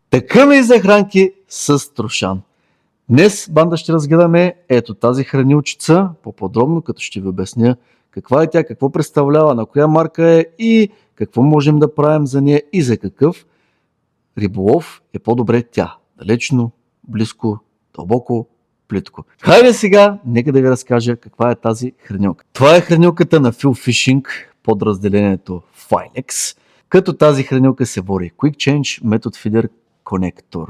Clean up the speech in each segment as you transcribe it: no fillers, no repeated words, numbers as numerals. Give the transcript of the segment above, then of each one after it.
Така и захранки с Трошан. Днес банда ще разгледаме ето тази хранилчица по-подробно, като ще ви обясня каква е тя, какво представлява, на коя марка е и какво можем да правим за нея и за какъв риболов е по-добре тя. Далечно, близко, дълбоко, плитко. Хайде сега, нека да ви разкажа каква е тази хранилка. Това е хранилката на Phil Fishing, подразделението Filex, като тази хранилка се води Quick Change Method Feeder Connector.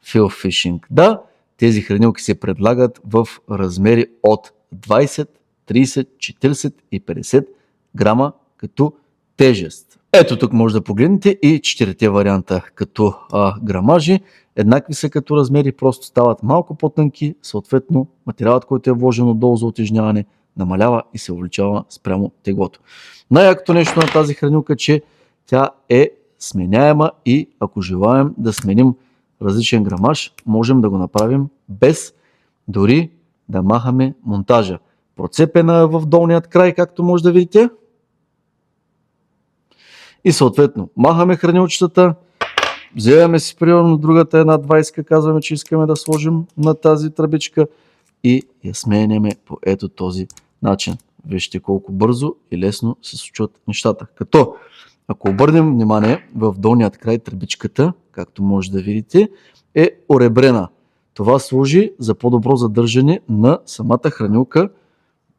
Phil Fishing. Да, тези хранилки се предлагат в размери от 20, 30, 40 и 50 грама като тежест. Ето тук може да погледнете и четирите варианта като грамажи. Еднакви са като размери, просто стават малко по-тънки, съответно материалът, който е вложен отдолу за утежняване, намалява и се увеличава спрямо теглото. Най-якото нещо на тази хранилка, че тя е сменяема и ако желаем да сменим различен грамаж, можем да го направим без дори да махаме монтажа. Процепена е в долният край, както може да видите. И съответно махаме хранилчетата, вземаме си примерно другата една 20, казваме, че искаме да сложим на тази тръбичка и я сменяме по ето този начин. Вижте колко бързо и лесно се случват нещата. Като ако обърнем внимание, в долният край тръбичката, както може да видите, е оребрена. Това служи за по-добро задържане на самата хранилка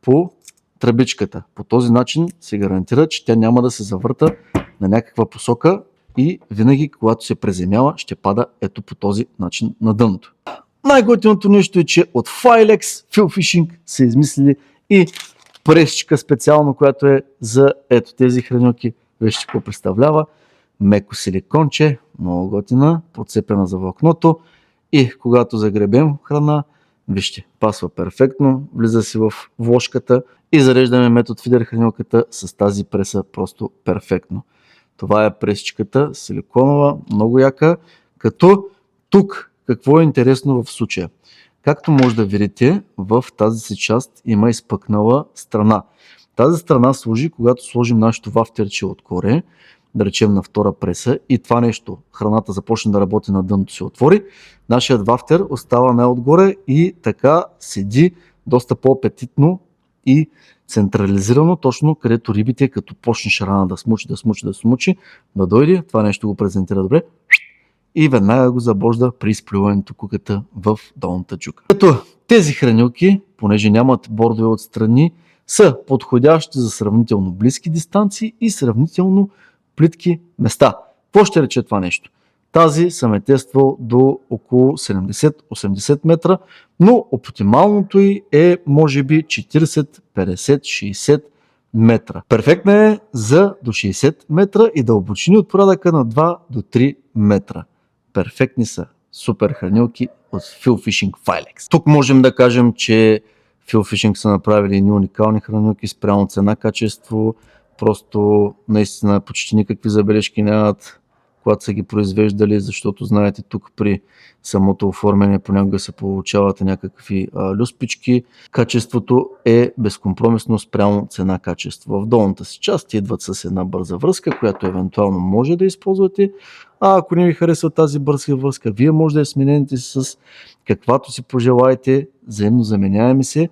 по тръбичката. По този начин се гарантира, че тя няма да се завърта на някаква посока и винаги, когато се преземява, ще пада ето по този начин на дъното. Най-готиното нещо е, че от Filex Phil Fishing са измислили и пресчика специално, която е за ето тези хранилки. Вижте какво представлява. Меко силиконче, много готина, подцепена за влакното и когато загребем храна, вижте, пасва перфектно, влиза си в вложката и зареждаме метод фидер хранилката с тази преса просто перфектно. Това е пресчиката, силиконова, много яка, като тук какво е интересно в случая. Както може да видите, в тази си част има изпъкнала страна. Тази страна служи, когато сложим нашето вафтерче отгоре, да речем на втора преса и това нещо, храната започне да работи на дъното, се отвори, нашият вафтер остава най-отгоре и така седи доста по-апетитно и централизирано, точно където рибите, като почнеш рана да смучи, да дойде, това нещо го презентира добре и веднага го забожда при изплюването куката в долната джука. Като тези хранилки, понеже нямат бордове отстрани, са подходящи за сравнително близки дистанции и сравнително плитки места. Какво ще рече това нещо? Тази съм е тествал до около 70-80 метра, но оптималното й е може би 40, 50, 60 метра. Перфектна е за до 60 метра и дълбочини от порядъка на 2 до 3 метра. Перфектни са супер хранилки от Phil Fishing Filex. Тук можем да кажем, че Phil Fishing са направили едни уникални хранилки спрямо цена-качество. Просто наистина почти никакви забележки нямат, когато са ги произвеждали, защото знаете тук при самото оформяне понякога се получават някакви люспички. Качеството е безкомпромисно спрямо цена-качество. В долната си част идват с една бърза връзка, която евентуално може да използвате. А ако не ви харесва тази бърза връзка, вие може да я смените с каквато си пожелаете, взаимно заменяеми се.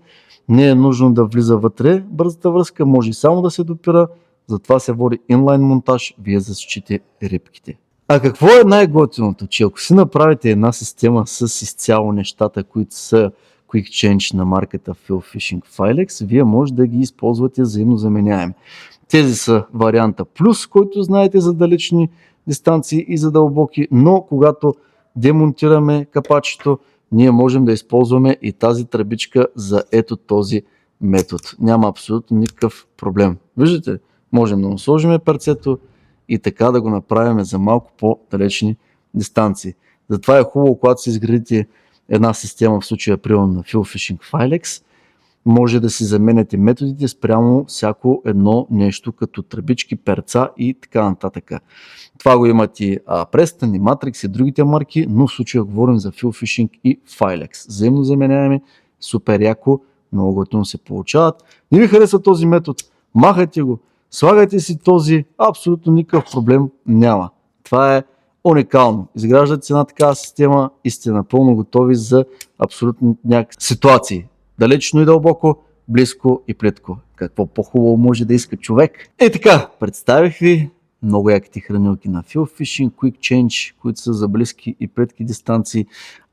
Не е нужно да влиза вътре бързата връзка, може и само да се допира, затова се води инлайн монтаж, вие защитите рибките. А какво е най-готиното? Че ако си направите една система с изцяло нещата, които са Quick Change на марката Phil Fishing Filex, вие може да ги използвате взаимно заменяеми. Тези са варианта плюс, който знаете за далечни дистанции и за дълбоки, но когато демонтираме капачето, ние можем да използваме и тази тръбичка за ето този метод. Няма абсолютно никакъв проблем. Виждате, можем да му сложим перцето и така да го направим за малко по-далечни дистанции. Затова е хубаво, когато си изградите една система, в случая примерно на Phil Fishing Filex, може да си заменяте методите спрямо всяко едно нещо, като тръбички, перца и така нататък. Това го имат и Preston, и Matrix, и другите марки, но в случая говорим за Phil Fishing и Filex. Взаимно заменяеми, супер яко, много готино се получават. Не ви харесва този метод, махайте го, слагайте си този, абсолютно никакъв проблем няма. Това е Уникално. Изграждате си една такава система и сте напълно готови за абсолютно някакви ситуации. Далечно и дълбоко, близко и плитко. Какво по-хубаво може да иска човек? И така, представих ви много яките хранилки на FilFishing Quick Change, които са за близки и плитки дистанции.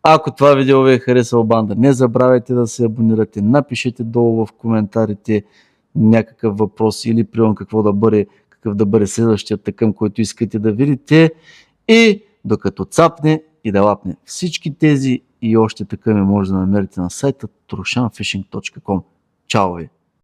Ако това видео ви е харесало, банда, не забравяйте да се абонирате, напишете долу в коментарите някакъв въпрос или примерно какъв да бъде следващия тъкъм, който искате да видите. И докато цапне и да лапне всички тези и още тъкъми може да намерите на сайта trushanfishing.com. Чао ви!